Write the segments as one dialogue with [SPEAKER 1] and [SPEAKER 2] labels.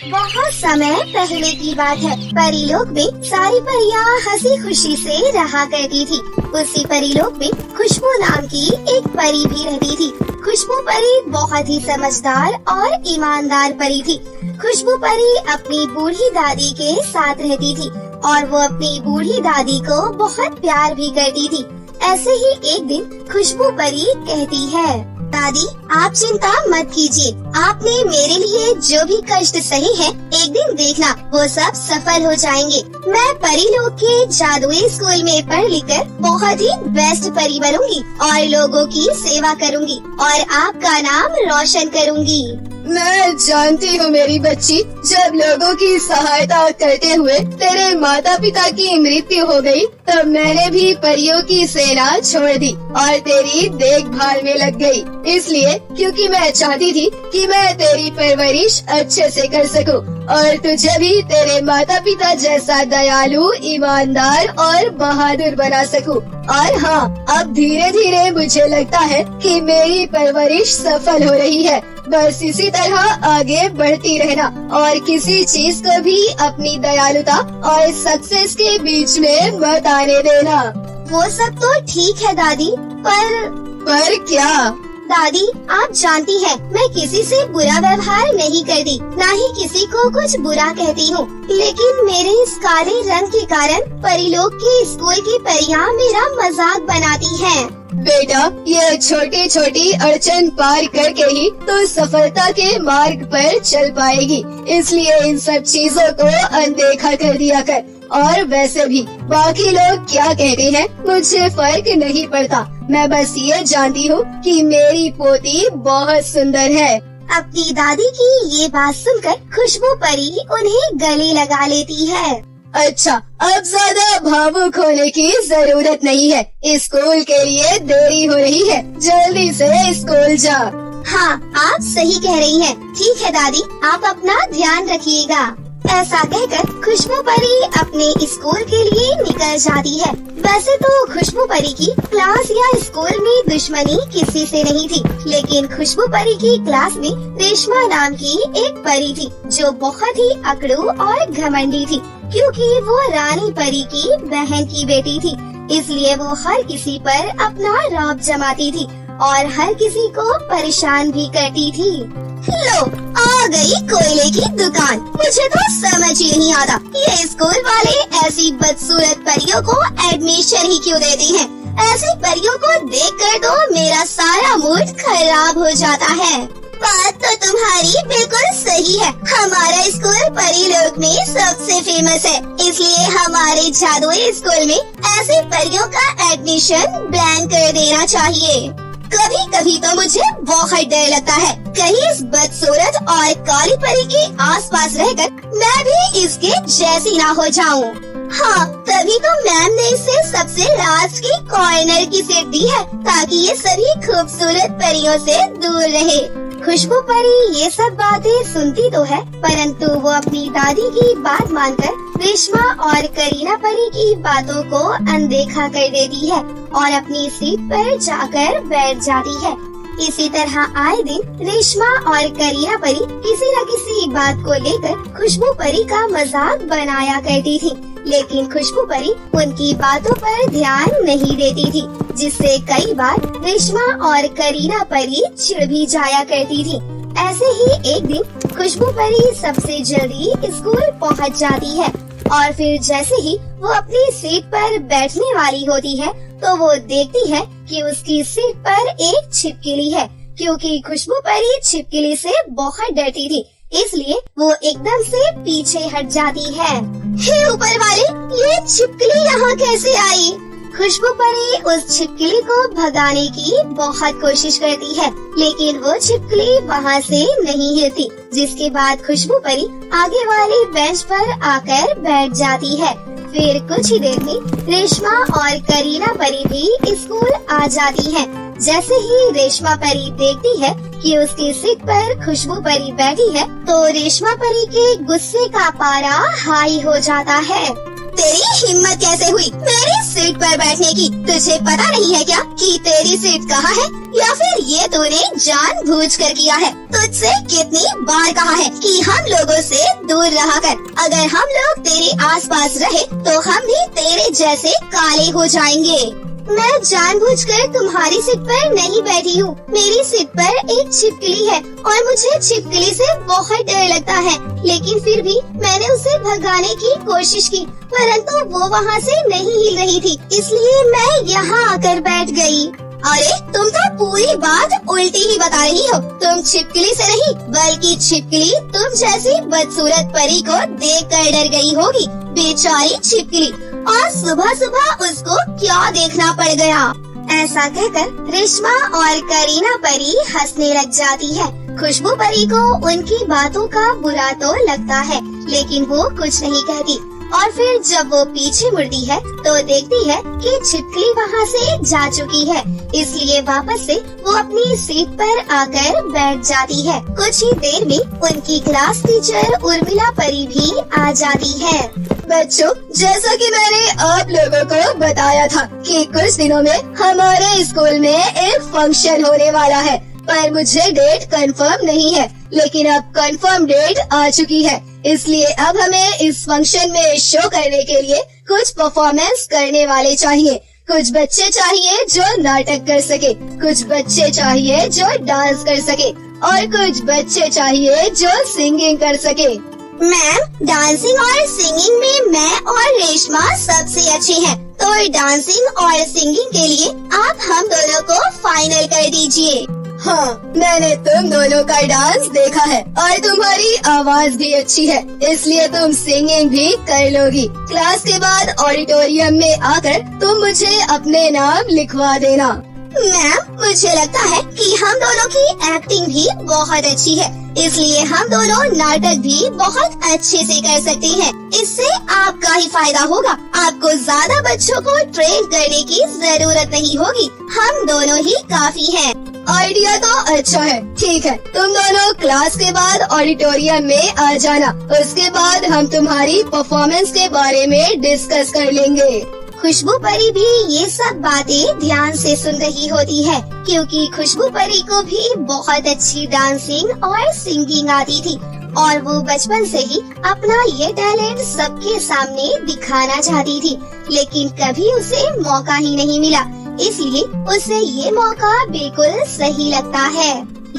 [SPEAKER 1] बहुत समय पहले की बात है। परीलोक में सारी परियां हंसी खुशी से रहा करती थी। उसी परीलोक में खुशबू नाम की एक परी भी रहती थी। खुशबू परी बहुत ही समझदार और ईमानदार परी थी। खुशबू परी अपनी बूढ़ी दादी के साथ रहती थी और वो अपनी बूढ़ी दादी को बहुत प्यार भी करती थी। ऐसे ही एक दिन खुशबू परी कहती है, दादी आप चिंता मत कीजिए, आपने मेरे लिए जो भी कष्ट सहे हैं, एक दिन देखना वो सब सफल हो जाएंगे। मैं परीलोक के जादुई स्कूल में पढ़ लिख कर बहुत ही बेस्ट परी बनूंगी और लोगों की सेवा करूंगी और आपका नाम रोशन करूंगी।
[SPEAKER 2] मैं जानती हूँ मेरी बच्ची, जब लोगों की सहायता करते हुए तेरे माता पिता की मृत्यु हो गई, तब मैंने भी परियों की सेना छोड़ दी और तेरी देखभाल में लग गई। इसलिए क्योंकि मैं चाहती थी कि मैं तेरी परवरिश अच्छे से कर सकूं और तुझे भी तेरे माता पिता जैसा दयालु, ईमानदार और बहादुर बना सकूं। और हाँ, अब धीरे धीरे मुझे लगता है कि मेरी परवरिश सफल हो रही है। बस इसी तरह आगे बढ़ती रहना और किसी चीज को भी अपनी दयालुता और सक्सेस के बीच में मत आने देना।
[SPEAKER 1] वो सब तो ठीक है दादी, पर
[SPEAKER 2] क्या?
[SPEAKER 1] दादी आप जानती हैं, मैं किसी से बुरा व्यवहार नहीं करती, ना ही किसी को कुछ बुरा कहती हूँ। लेकिन मेरे इस काले रंग के कारण परीलोक के स्कूल की परियां मेरा मजाक बनाती हैं।
[SPEAKER 2] बेटा, ये छोटी छोटी अड़चन पार करके ही तो सफलता के मार्ग पर चल पाएगी। इसलिए इन सब चीजों को अनदेखा कर दिया कर। और वैसे भी बाकी लोग क्या कहते हैं मुझे फर्क नहीं पड़ता। मैं बस ये जानती हूँ कि मेरी पोती बहुत सुंदर है।
[SPEAKER 1] अपनी दादी की ये बात सुनकर खुशबू परी उन्हें गले लगा लेती है।
[SPEAKER 2] अच्छा, अब ज्यादा भावुक होने की जरूरत नहीं है। स्कूल के लिए देरी हो रही है, जल्दी से स्कूल जा।
[SPEAKER 1] हाँ, आप सही कह रही हैं। ठीक है दादी, आप अपना ध्यान रखिएगा। ऐसा कहकर खुशबू परी अपने स्कूल के लिए निकल जाती है। वैसे तो खुशबू परी की क्लास या स्कूल में दुश्मनी किसी से नहीं थी, लेकिन खुशबू परी की क्लास में रेशमा नाम की एक परी थी जो बहुत ही अकड़ू और घमंडी थी। क्योंकि वो रानी परी की बहन की बेटी थी, इसलिए वो हर किसी पर अपना रौब जमाती थी और हर किसी को परेशान भी करती थी। लो, आ गई कोयले की दुकान। मुझे तो समझ ही नहीं आता ये स्कूल वाले ऐसी बदसूरत परियों को एडमिशन ही क्यों देते हैं। ऐसी परियों को देखकर तो मेरा सारा मूड खराब हो जाता है। बात तो तुम्हारी बिल्कुल सही है। हमारा स्कूल परीलोक में सबसे फेमस है, इसलिए हमारे जादुई स्कूल में ऐसी परियों का एडमिशन बैन कर देना चाहिए। कभी कभी तो मुझे बहुत डर लगता है, कहीं इस बदसूरत और काली परी के आसपास रहकर मैं भी इसके जैसी ना हो जाऊं। हाँ, तभी तो मैम ने इसे सबसे लास्ट की कॉर्नर की सीट दी है, ताकि ये सभी खूबसूरत परियों से दूर रहे। खुशबू परी ये सब बातें सुनती तो है, परंतु वो अपनी दादी की बात मानकर रेशमा और करीना परी की बातों को अनदेखा कर देती है और अपनी सीट पर जाकर बैठ जाती है। इसी तरह आए दिन रेशमा और करीना परी किसी न किसी बात को लेकर खुशबू परी का मजाक बनाया करती थी, लेकिन खुशबू परी उनकी बातों पर ध्यान नहीं देती थी, जिससे कई बार रेशमा और करीना परी चिढ़ भी जाया करती थी। ऐसे ही एक दिन खुशबू परी सबसे जल्दी स्कूल पहुंच जाती है और फिर जैसे ही वो अपनी सीट पर बैठने वाली होती है तो वो देखती है कि उसकी सीट पर एक छिपकली है। क्योंकि खुशबू परी छिपकली से बहुत डरती थी, इसलिए वो एकदम से पीछे हट जाती है। हे ऊपर वाले, ये छिपकली यहाँ कैसे आई? खुशबू परी उस छिपकली को भगाने की बहुत कोशिश करती है, लेकिन वो छिपकली वहाँ से नहीं हिलती। जिसके बाद खुशबू परी आगे वाली बेंच पर आकर बैठ जाती है। फिर कुछ ही देर में रेशमा और करीना परी भी स्कूल आ जाती हैं। जैसे ही रेशमा परी देखती है कि उसकी सीट पर खुशबू परी बैठी है, तो रेशमा परी के गुस्से का पारा हाई हो जाता है। तेरी हिम्मत कैसे हुई मेरी सीट पर बैठने की? तुझे पता नहीं है क्या कि तेरी सीट कहाँ है? या फिर ये तूने जानबूझकर किया है? तुझसे कितनी बार कहा है कि हम लोगों से दूर रहा कर। अगर हम लोग तेरे आसपास रहे तो हम भी तेरे जैसे काले हो जाएंगे। मैं जानबूझकर तुम्हारी सीट पर नहीं बैठी हूँ। मेरी सीट पर एक छिपकली है और मुझे छिपकली से बहुत डर लगता है, लेकिन फिर भी मैंने उसे भगाने की कोशिश की, परंतु वो वहाँ से नहीं हिल रही थी, इसलिए मैं यहाँ आकर बैठ गई। अरे तुम तो पूरी बात उल्टी ही बता रही हो। तुम छिपकली से नहीं बल्कि छिपकली तुम जैसी बदसूरत परी को देखकर डर गई होगी। बेचारी छिपकली, और सुबह सुबह उसको क्या देखना पड़ गया। ऐसा कहकर रेशमा और करीना परी हंसने लग जाती है। खुशबू परी को उनकी बातों का बुरा तो लगता है, लेकिन वो कुछ नहीं कहती। और फिर जब वो पीछे मुड़ती है तो देखती है कि छिपकली वहाँ से जा चुकी है, इसलिए वापस से वो अपनी सीट पर आकर बैठ जाती है। कुछ ही देर में उनकी क्लास टीचर उर्मिला परी भी आ जाती है। बच्चों, जैसा कि मैंने आप लोगों को बताया था कि कुछ दिनों में हमारे स्कूल में एक फंक्शन होने वाला है, पर मुझे डेट कंफर्म नहीं है, लेकिन अब कंफर्म डेट आ चुकी है। इसलिए अब हमें इस फंक्शन में शो करने के लिए कुछ परफॉर्मेंस करने वाले चाहिए। कुछ बच्चे चाहिए जो नाटक कर सके, कुछ बच्चे चाहिए जो डांस कर सके, और कुछ बच्चे चाहिए जो सिंगिंग कर सके। मैम, डांसिंग और सिंगिंग में मैं और रेशमा सबसे अच्छे हैं, तो डांसिंग और सिंगिंग के लिए आप हम दोनों को फाइनल कर दीजिए। हाँ, मैंने तुम दोनों का डांस देखा है और तुम्हारी आवाज भी अच्छी है, इसलिए तुम सिंगिंग भी कर लोगी। क्लास के बाद ऑडिटोरियम में आकर तुम मुझे अपने नाम लिखवा देना। मैम, मुझे लगता है कि हम दोनों की एक्टिंग भी बहुत अच्छी है, इसलिए हम दोनों नाटक भी बहुत अच्छे से कर सकते हैं। इससे आपका ही फायदा होगा। आपको ज्यादा बच्चों को ट्रेन करने की जरूरत नहीं होगी, हम दोनों ही काफी हैं। आइडिया तो अच्छा है। ठीक है, तुम दोनों क्लास के बाद ऑडिटोरियम में आ जाना। उसके बाद हम तुम्हारी परफॉर्मेंस के बारे में डिस्कस कर लेंगे। खुशबू परी भी ये सब बातें ध्यान से सुन रही होती है, क्योंकि खुशबू परी को भी बहुत अच्छी डांसिंग और सिंगिंग आती थी और वो बचपन से ही अपना ये टैलेंट सबके सामने दिखाना चाहती थी, लेकिन कभी उसे मौका ही नहीं मिला। इसलिए उसे ये मौका बिल्कुल सही लगता है।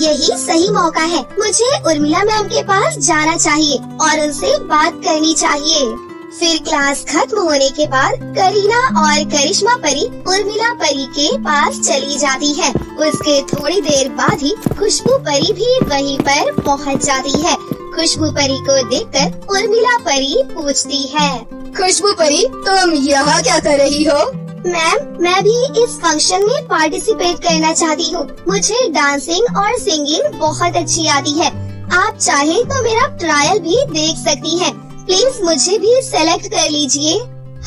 [SPEAKER 1] यही सही मौका है। मुझे उर्मिला मैम के पास जाना चाहिए और उनसे बात करनी चाहिए। फिर क्लास खत्म होने के बाद करीना और करिश्मा परी उर्मिला परी के पास चली जाती है। उसके थोड़ी देर बाद ही खुशबू परी भी वहीं पर पहुंच जाती है। खुशबू परी को देखकर उर्मिला परी पूछती है, खुशबू परी, तुम यहाँ क्या कर रही हो? मैम, मैं भी इस फंक्शन में पार्टिसिपेट करना चाहती हूँ। मुझे डांसिंग और सिंगिंग बहुत अच्छी आती है। आप चाहें तो मेरा ट्रायल भी देख सकती हैं। प्लीज मुझे भी सेलेक्ट कर लीजिए।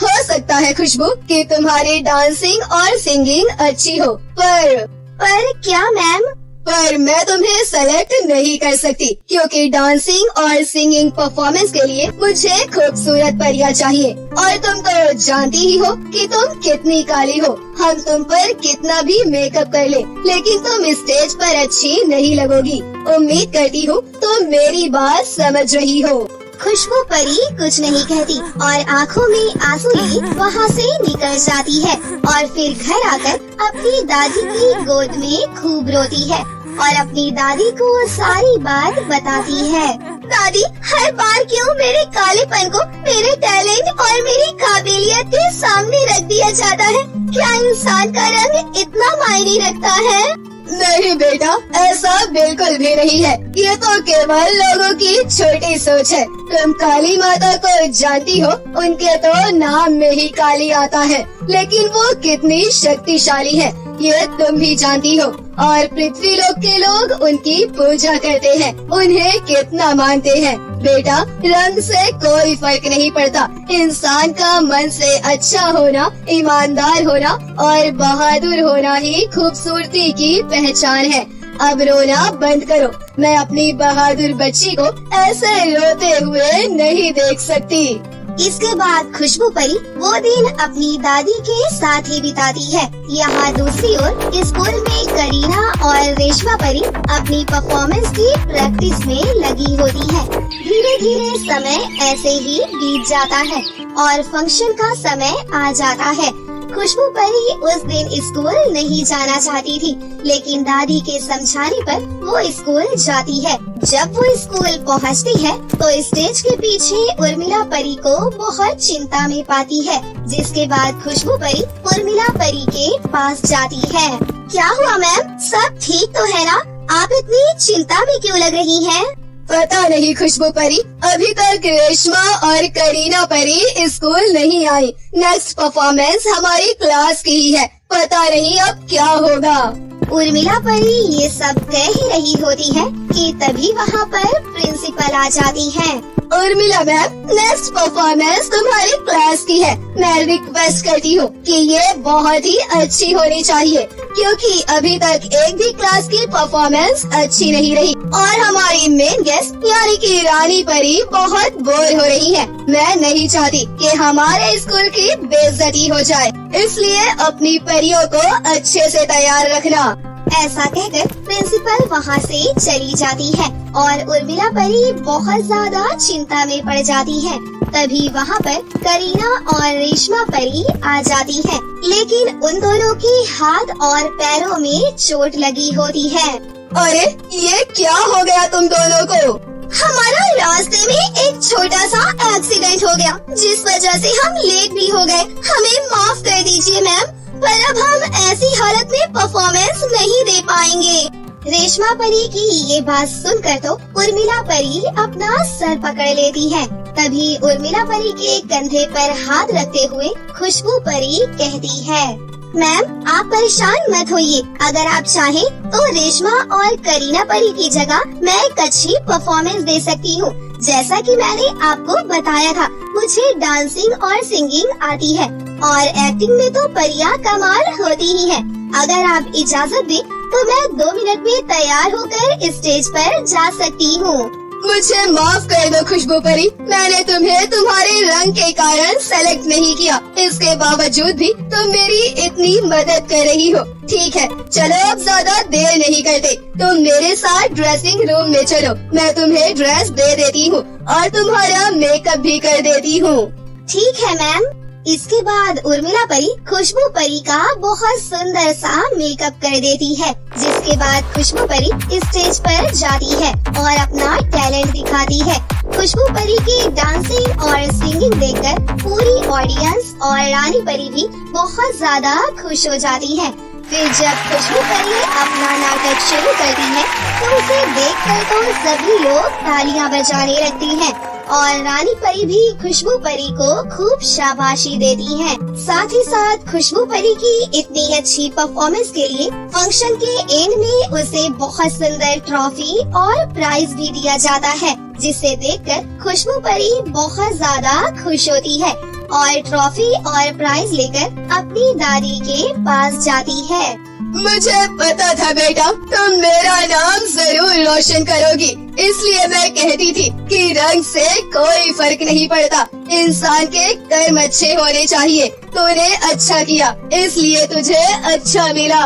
[SPEAKER 1] हो सकता है खुशबू कि तुम्हारी डांसिंग और सिंगिंग अच्छी हो, पर क्या मैम? पर मैं तुम्हें सेलेक्ट नहीं कर सकती, क्योंकि डांसिंग और सिंगिंग परफॉर्मेंस के लिए मुझे खूबसूरत परियां चाहिए, और तुम तो जानती ही हो कि तुम कितनी काली हो। हम तुम पर कितना भी मेकअप कर ले, लेकिन तुम स्टेज पर अच्छी नहीं लगोगी। उम्मीद करती हूँ तुम मेरी बात समझ रही हो। खुशबू परी कुछ नहीं कहती और आँखों में आंसू लिए वहाँ से निकल जाती है और फिर घर आकर अपनी दादी की गोद में खूब रोती है और अपनी दादी को सारी बात बताती है। दादी, हर बार क्यों मेरे कालेपन को मेरे टैलेंट और मेरी काबिलियत के सामने रख दिया जाता है? क्या इंसान का रंग इतना मायने रखता है? नहीं बेटा, ऐसा बिल्कुल भी नहीं है। ये तो केवल लोगों की छोटी सोच है। तुम काली माता को जानती हो, उनके तो नाम में ही काली आता है, लेकिन वो कितनी शक्तिशाली है ये तुम भी जानती हो। और पृथ्वी लोक के लोग उनकी पूजा करते हैं, उन्हें कितना मानते हैं। बेटा, रंग से कोई फर्क नहीं पड़ता। इंसान का मन से अच्छा होना, ईमानदार होना और बहादुर होना ही खूबसूरती की पहचान है। अब रोना बंद करो। मैं अपनी बहादुर बच्ची को ऐसे रोते हुए नहीं देख सकती। इसके बाद खुशबू परी वो दिन अपनी दादी के साथ ही बिताती है। यहाँ दूसरी ओर स्कूल में करीना और रेशमा परी अपनी परफॉर्मेंस की प्रैक्टिस में लगी होती है। धीरे धीरे समय ऐसे ही बीत जाता है और फंक्शन का समय आ जाता है। खुशबू परी उस दिन स्कूल नहीं जाना चाहती थी, लेकिन दादी के समझाने पर वो स्कूल जाती है। जब वो स्कूल पहुंचती है तो स्टेज के पीछे उर्मिला परी को बहुत चिंता में पाती है, जिसके बाद खुशबू परी उर्मिला परी के पास जाती है। क्या हुआ मैम, सब ठीक तो है ना? आप इतनी चिंता में क्यों लग रही हैं?
[SPEAKER 2] पता नहीं खुशबू परी, अभी तक रेशमा और करीना परी स्कूल नहीं आई। नेक्स्ट परफॉर्मेंस हमारी क्लास की ही है, पता नहीं अब क्या होगा।
[SPEAKER 1] उर्मिला परी ये सब कह ही रही होती है कि तभी वहाँ पर प्रिंसिपल आ जाती है।
[SPEAKER 2] उर्मिला मैम, नेक्स्ट परफॉर्मेंस तुम्हारी क्लास की है। मैं रिक्वेस्ट करती हूँ कि ये बहुत ही अच्छी होनी चाहिए, क्योंकि अभी तक एक भी क्लास की परफॉर्मेंस अच्छी नहीं रही और हमारी मेन गेस्ट यानी कि रानी परी बहुत बोर हो रही है। मैं नहीं चाहती कि हमारे स्कूल की बेइज्जती हो जाए, इसलिए अपनी परियों को अच्छे से तैयार रखना।
[SPEAKER 1] ऐसा कहकर प्रिंसिपल वहाँ से चली जाती है और उर्मिला परी बहुत ज्यादा चिंता में पड़ जाती है। तभी वहाँ पर करीना और रेशमा परी आ जाती है, लेकिन उन दोनों के हाथ और पैरों में चोट लगी होती है।
[SPEAKER 2] अरे ये क्या हो गया तुम दोनों को?
[SPEAKER 1] हमारा रास्ते में एक छोटा सा एक्सीडेंट हो गया, जिस वजह से हम लेट भी हो गए। हमें माफ कर दीजिए मैम, पर अब हम ऐसी हालत में परफॉर्मेंस नहीं दे पाएंगे। रेशमा परी की ये बात सुनकर तो उर्मिला परी अपना सर पकड़ लेती है। तभी उर्मिला परी के कंधे पर हाथ रखते हुए खुशबू परी कहती है, मैम आप परेशान मत होइए, अगर आप चाहें तो रेशमा और करीना परी की जगह मैं एक अच्छी परफॉर्मेंस दे सकती हूँ। जैसा कि मैंने आपको बताया था, मुझे डांसिंग और सिंगिंग आती है और एक्टिंग में तो परियां कमाल होती ही है। अगर आप इजाजत दें तो मैं 2 मिनट में तैयार होकर स्टेज पर जा सकती हूँ।
[SPEAKER 2] मुझे माफ कर दो खुशबू परी, मैंने तुम्हें तुम्हारे रंग के कारण सेलेक्ट नहीं किया। इसके बावजूद भी तुम मेरी इतनी मदद कर रही हो। ठीक है, चलो अब ज्यादा देर नहीं करते, तुम मेरे साथ ड्रेसिंग रूम में चलो। मैं तुम्हें ड्रेस दे देती हूँ और तुम्हारा मेकअप भी कर देती हूँ।
[SPEAKER 1] ठीक है मैम। इसके बाद उर्मिला परी खुशबू परी का बहुत सुंदर सा मेकअप कर देती है, जिसके बाद खुशबू परी स्टेज पर जाती है और अपना टैलेंट दिखाती है। खुशबू परी की डांसिंग और सिंगिंग देखकर पूरी ऑडियंस और रानी परी भी बहुत ज्यादा खुश हो जाती है। फिर जब खुशबू परी अपना नाटक शुरू करती है तो उसे देखकर तो सभी लोग तालियां बजाने लगती हैं और रानी परी भी खुशबू परी को खूब शाबाशी देती है। साथ ही साथ खुशबू परी की इतनी अच्छी परफॉर्मेंस के लिए फंक्शन के एंड में उसे बहुत सुंदर ट्रॉफी और प्राइज भी दिया जाता है, जिसे देखकर खुशबू परी बहुत ज्यादा खुश होती है और ट्रॉफी और प्राइज लेकर अपनी दादी के पास जाती है।
[SPEAKER 2] मुझे पता था बेटा, तुम मेरा नाम जरूर रोशन करोगी, इसलिए मैं कहती थी कि रंग से कोई फर्क नहीं पड़ता, इंसान के कर्म अच्छे होने चाहिए। तूने अच्छा किया, इसलिए तुझे अच्छा मिला।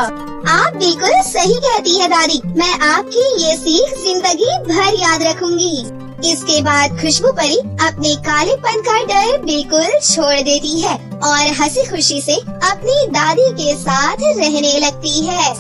[SPEAKER 1] आप बिल्कुल सही कहती है दादी, मैं आपकी ये सीख जिंदगी भर याद रखूंगी। इसके बाद खुशबू परी अपने कालेपन का डर बिल्कुल छोड़ देती है और हंसी खुशी से अपनी दादी के साथ रहने लगती है।